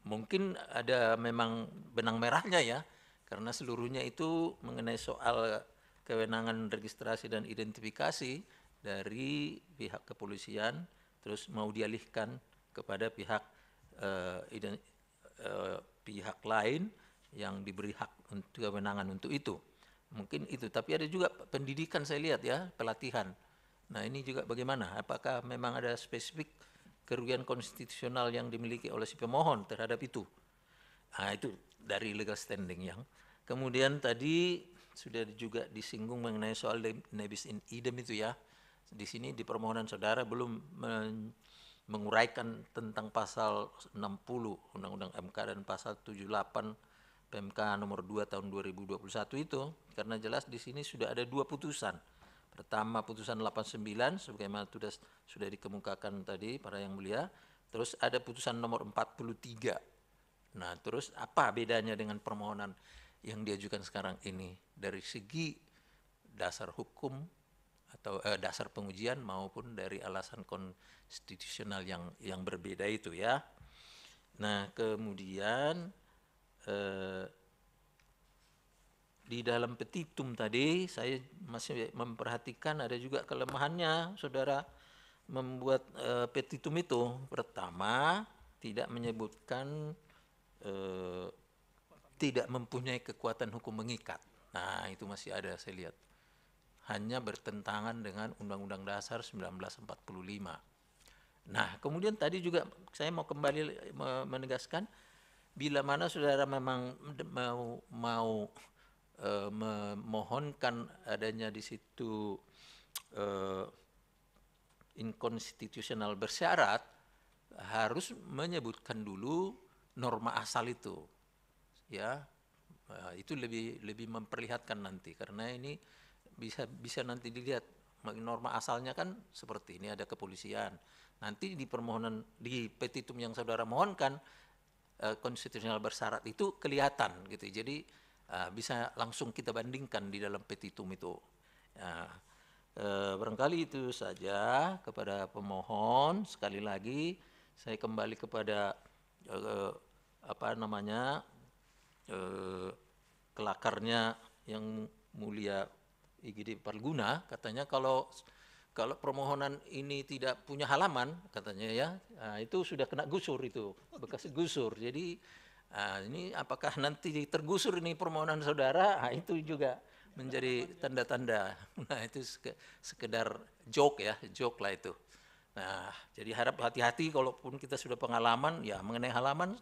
mungkin ada memang benang merahnya ya, karena seluruhnya itu mengenai soal kewenangan registrasi dan identifikasi dari pihak kepolisian, terus mau dialihkan kepada pihak pihak lain yang diberi hak untuk kewenangan untuk itu. Mungkin itu, tapi ada juga pendidikan saya lihat ya, pelatihan. Nah, ini juga bagaimana? Apakah memang ada spesifik kerugian konstitusional yang dimiliki oleh si pemohon terhadap itu? Nah, itu dari legal standing yang. Kemudian tadi sudah juga disinggung mengenai soal nebis in idem itu ya. Di sini di permohonan saudara belum menguraikan tentang pasal 60 Undang-Undang MK dan pasal 78 PMK nomor 2 tahun 2021 itu, karena jelas di sini sudah ada 2 putusan. Pertama putusan 89 sebagaimana sudah dikemukakan tadi para yang mulia, terus ada putusan nomor 43. Nah, terus apa bedanya dengan permohonan yang diajukan sekarang ini dari segi dasar hukum atau dasar pengujian maupun dari alasan konstitusional yang berbeda itu ya. Nah, kemudian di dalam petitum tadi saya masih memperhatikan ada juga kelemahannya saudara membuat petitum itu. Pertama, tidak menyebutkan tidak mempunyai kekuatan hukum mengikat. Nah, itu masih ada saya lihat. Hanya bertentangan dengan Undang-Undang Dasar 1945. Nah, kemudian tadi juga saya mau kembali menegaskan, bila mana saudara memang mau memohonkan adanya di situ inkonstitusional bersyarat, harus menyebutkan dulu norma asal itu, ya. Itu lebih memperlihatkan nanti, karena ini bisa nanti dilihat norma asalnya kan seperti ini, ada kepolisian. Nanti di permohonan di petitum yang saudara mohonkan konstitusional bersyarat itu kelihatan gitu. Jadi bisa langsung kita bandingkan di dalam petitum itu. Barangkali itu saja kepada pemohon. Sekali lagi saya kembali kepada kelakarnya yang mulia IGD Parguna, katanya kalau permohonan ini tidak punya halaman, katanya ya, itu sudah kena gusur, itu bekas gusur. Jadi ini apakah nanti tergusur ini permohonan saudara? Itu juga menjadi tanda-tanda. Nah, itu sekedar joke lah itu. Nah, jadi harap hati-hati kalaupun kita sudah pengalaman, ya mengenai halaman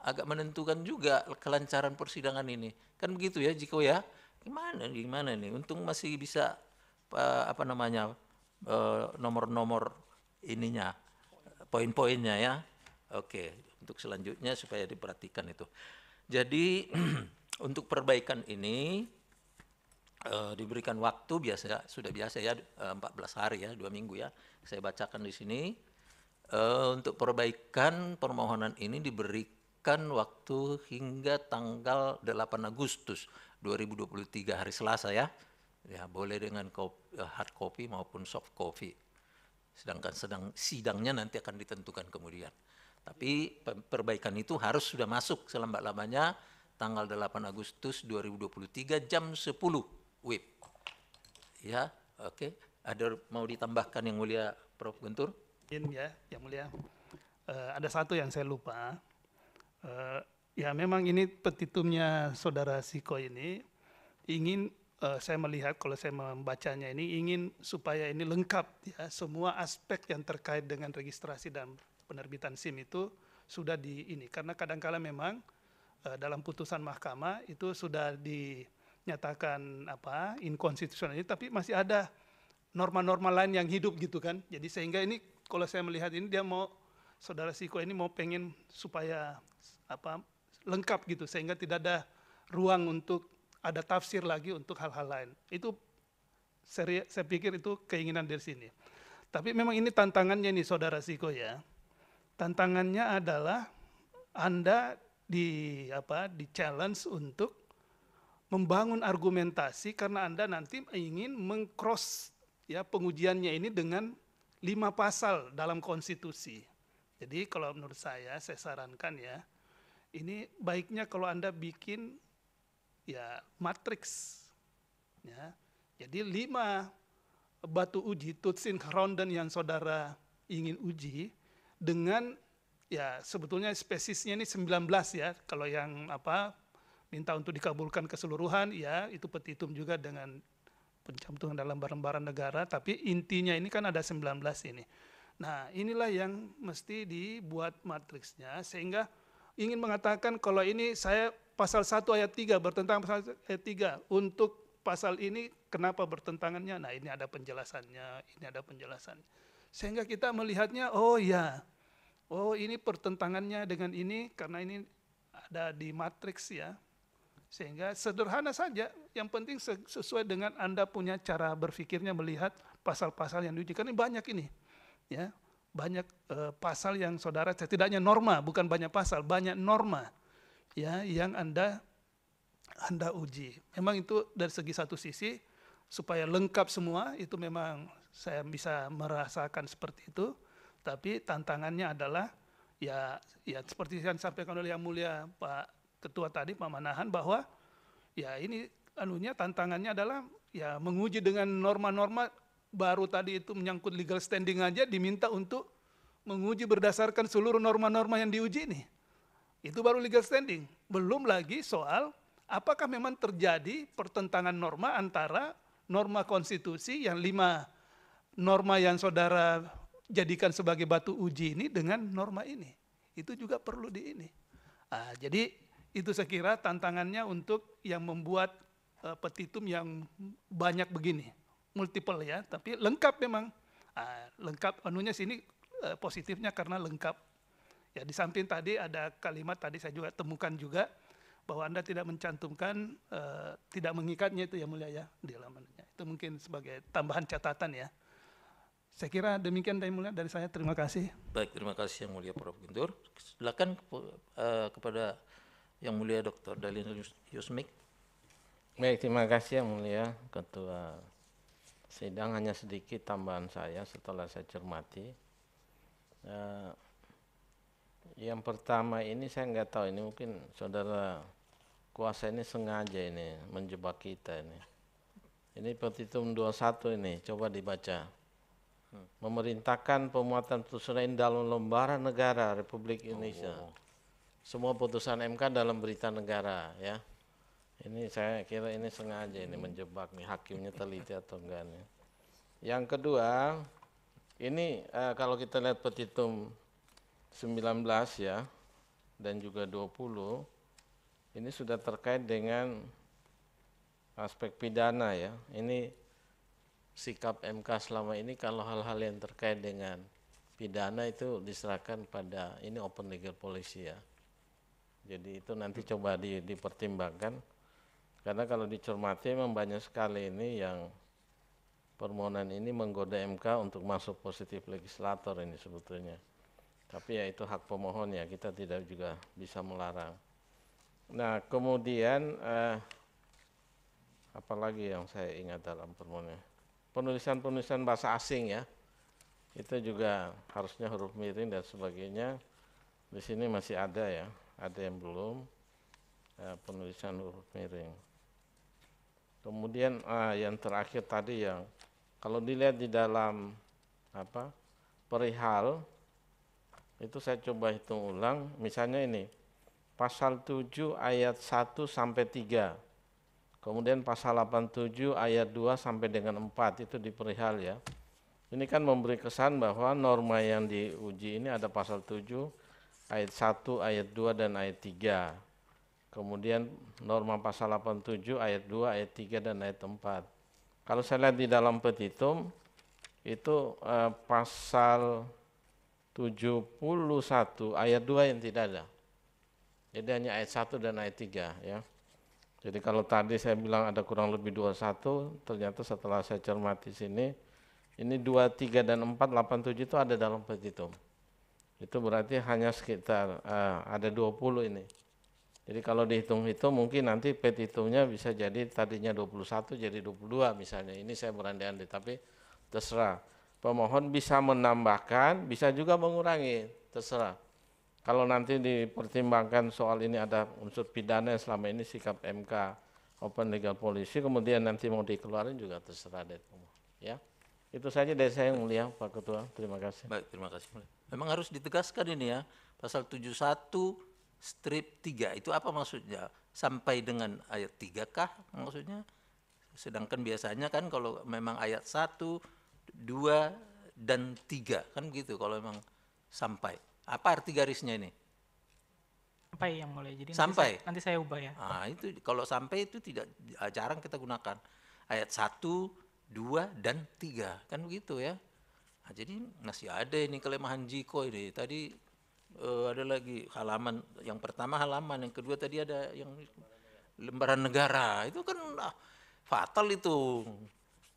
agak menentukan juga kelancaran persidangan ini. Kan begitu ya, Jiko ya? Gimana nih? Untung masih bisa nomor-nomor ininya, poin-poinnya ya. Oke, untuk selanjutnya supaya diperhatikan itu. Jadi untuk perbaikan ini diberikan waktu sudah biasa ya, 14 hari ya, 2 minggu ya. Saya bacakan di sini. Untuk perbaikan permohonan ini diberikan waktu hingga tanggal 8 Agustus 2023 hari Selasa ya. Ya, boleh dengan hard copy maupun soft copy. Sedangkan sidangnya nanti akan ditentukan kemudian. Tapi perbaikan itu harus sudah masuk selambat-lambatnya tanggal 8 Agustus 2023 jam 10 WIB. Ya, oke. Ada mau ditambahkan yang mulia Prof. Guntur? Ya, yang mulia. Ada satu yang saya lupa. Ya memang ini petitumnya saudara Siko ini ingin saya melihat, kalau saya membacanya ini ingin supaya ini lengkap ya, semua aspek yang terkait dengan registrasi dan penerbitan SIM itu sudah karena kadang-kala memang dalam putusan mahkamah itu sudah dinyatakan inkonstitusional ini, tapi masih ada norma-norma lain yang hidup gitu kan. Jadi sehingga ini kalau saya melihat ini saudara Siko ini mau pengen supaya lengkap gitu, sehingga tidak ada ruang untuk ada tafsir lagi untuk hal-hal lain. Itu saya pikir itu keinginan dari sini. Tapi memang ini tantangannya nih saudara Siko ya. Tantangannya adalah Anda di challenge untuk membangun argumentasi, karena Anda nanti ingin mengcross ya pengujiannya ini dengan 5 pasal dalam konstitusi. Jadi kalau menurut saya sarankan ya, ini baiknya kalau Anda bikin ya matriks ya. Jadi 5 batu uji tutsin Rondan yang saudara ingin uji dengan ya sebetulnya spesisnya ini 19 ya. Kalau yang minta untuk dikabulkan keseluruhan ya itu petitum juga dengan pencantuman dalam lembaran negara, tapi intinya ini kan ada 19 ini. Nah, inilah yang mesti dibuat matriksnya, sehingga ingin mengatakan kalau ini saya pasal 1 ayat 3 bertentangan pasal ayat 3 untuk pasal ini kenapa bertentangannya? Nah, ini ada penjelasannya, ini ada penjelasan. Sehingga kita melihatnya, oh ya, oh ini pertentangannya dengan ini karena ini ada di matriks ya. Sehingga sederhana saja, yang penting sesuai dengan Anda punya cara berpikirnya melihat pasal-pasal yang diuji. Karena banyak ini, ya, banyak pasal yang saudara, setidaknya norma, bukan banyak pasal, banyak norma ya yang Anda uji. Memang itu dari segi satu sisi supaya lengkap semua, itu memang saya bisa merasakan seperti itu. Tapi tantangannya adalah ya seperti yang disampaikan oleh Yang Mulia Pak Ketua tadi, Pak Manahan, bahwa ya ini tantangannya adalah ya menguji dengan norma-norma baru tadi itu menyangkut legal standing aja diminta untuk menguji berdasarkan seluruh norma-norma yang diuji ini. Itu baru legal standing. Belum lagi soal apakah memang terjadi pertentangan norma antara norma konstitusi yang 5 norma yang saudara jadikan sebagai batu uji ini dengan norma ini. Itu juga perlu jadi itu saya kira tantangannya untuk yang membuat petitum yang banyak begini. Multiple ya, tapi lengkap memang. Lengkap sini positifnya karena lengkap. Ya, di samping tadi ada kalimat tadi saya juga temukan juga bahwa Anda tidak mencantumkan, tidak mengikatnya itu ya Mulia ya di halamannya. Itu mungkin sebagai tambahan catatan ya. Saya kira demikian Yang Mulia dari saya. Terima kasih. Baik, terima kasih Yang Mulia Prof. Guntur. Silakan kepada Yang Mulia Dr. Dalian Yusmik. Baik, terima kasih Yang Mulia Ketua Sidang. Hanya sedikit tambahan saya setelah saya cermati. Yang pertama ini saya nggak tahu, ini mungkin saudara kuasa ini sengaja ini menjebak kita ini. Ini petitum 21 ini, coba dibaca. Memerintahkan pemuatan putusan ini dalam lembaran negara Republik Indonesia. Semua putusan MK dalam berita negara ya. Ini saya kira ini sengaja ini menjebak nih, hakimnya teliti atau enggak nih. Yang kedua, ini kalau kita lihat petitum 19 ya, dan juga 20, ini sudah terkait dengan aspek pidana ya. Ini sikap MK selama ini kalau hal-hal yang terkait dengan pidana itu diserahkan pada ini open legal policy ya. Jadi itu nanti coba dipertimbangkan. Karena kalau dicermati memang banyak sekali ini yang permohonan ini menggoda MK untuk masuk positif legislator ini sebetulnya. Tapi ya itu hak pemohon ya, kita tidak juga bisa melarang. Nah kemudian apalagi yang saya ingat dalam permohonan, penulisan bahasa asing ya, itu juga harusnya huruf miring dan sebagainya. Di sini masih ada ya, ada yang belum penulisan huruf miring. Kemudian yang terakhir tadi yang kalau dilihat di dalam perihal itu saya coba hitung ulang, misalnya ini pasal 7 ayat 1 sampai 3, kemudian pasal 87 ayat 2 sampai dengan 4 itu di perihal ya. Ini kan memberi kesan bahwa norma yang diuji ini ada pasal 7 ayat 1, ayat 2 dan ayat 3. Kemudian norma pasal 87 ayat 2, ayat 3 dan ayat 4. Kalau saya lihat di dalam petitum itu pasal 71 ayat 2 yang tidak ada. Jadi hanya ayat 1 dan ayat 3 ya. Jadi kalau tadi saya bilang ada kurang lebih 21, ternyata setelah saya cermati sini ini 2, 3 dan 4, 8, 7 itu ada dalam petitum. Itu berarti hanya sekitar ada 20 ini. Jadi kalau dihitung-hitung mungkin nanti petitumnya bisa jadi tadinya 21 jadi 22 misalnya. Ini saya berandai-andai tapi terserah. Pemohon bisa menambahkan, bisa juga mengurangi, terserah. Kalau nanti dipertimbangkan soal ini ada unsur pidana yang selama ini sikap MK open legal policy, kemudian nanti mau dikeluarin juga terserah deh. Ya, itu saja dari saya yang mulia Pak Ketua. Terima kasih. Baik, terima kasih. Memang harus ditegaskan ini ya, pasal 71/3 itu apa maksudnya? Sampai dengan ayat 3 kah maksudnya? Sedangkan biasanya kan kalau memang ayat 1, 2 dan 3 kan begitu kalau memang sampai. Apa arti garisnya ini? Sampai yang mulia. Jadi Sampai. nanti saya ubah ya. Nah, itu kalau sampai itu tidak jarang kita gunakan. Ayat 1, 2, dan 3. Kan begitu ya. Nah, jadi masih ada ini kelemahan Jiko ini. Tadi ada lagi halaman, yang pertama halaman, yang kedua tadi ada yang lembaran negara. Itu kan fatal itu.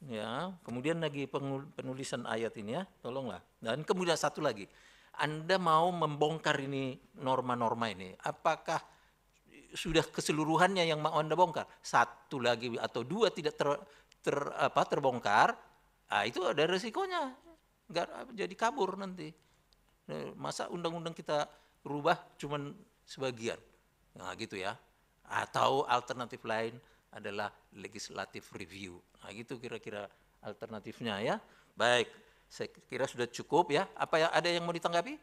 Ya, kemudian lagi penulisan ayat ini ya, tolonglah. Dan kemudian satu lagi. Anda mau membongkar ini norma-norma ini, apakah sudah keseluruhannya yang mau Anda bongkar? Satu lagi atau dua tidak terbongkar, itu ada resikonya, nggak jadi kabur nanti. Masa undang-undang kita rubah cuman sebagian, nah gitu ya. Atau alternatif lain adalah legislative review. Nah gitu kira-kira alternatifnya ya. Baik. Saya kira sudah cukup ya. Apa ya, ada yang mau ditanggapi?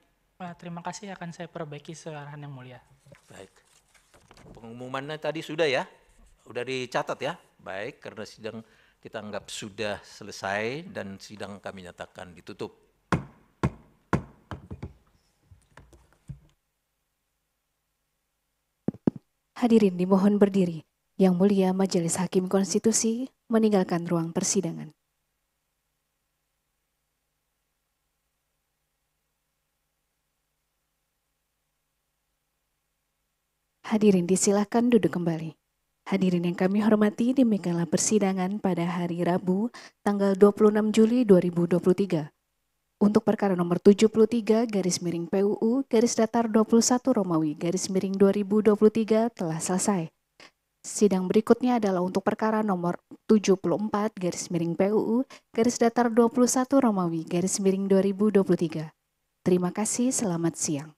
Terima kasih, akan saya perbaiki searahan yang mulia. Baik. Pengumumannya tadi sudah ya? Sudah dicatat ya? Baik, karena sidang kita anggap sudah selesai dan sidang kami nyatakan ditutup. Hadirin dimohon berdiri. Yang mulia Majelis Hakim Konstitusi meninggalkan ruang persidangan. Hadirin disilahkan duduk kembali. Hadirin yang kami hormati, demikianlah persidangan pada hari Rabu tanggal 26 Juli 2023. Untuk perkara nomor 73 garis miring PUU garis datar 21 Romawi garis miring 2023 telah selesai. Sidang berikutnya adalah untuk perkara nomor 74 garis miring PUU garis datar 21 Romawi garis miring 2023. Terima kasih, selamat siang.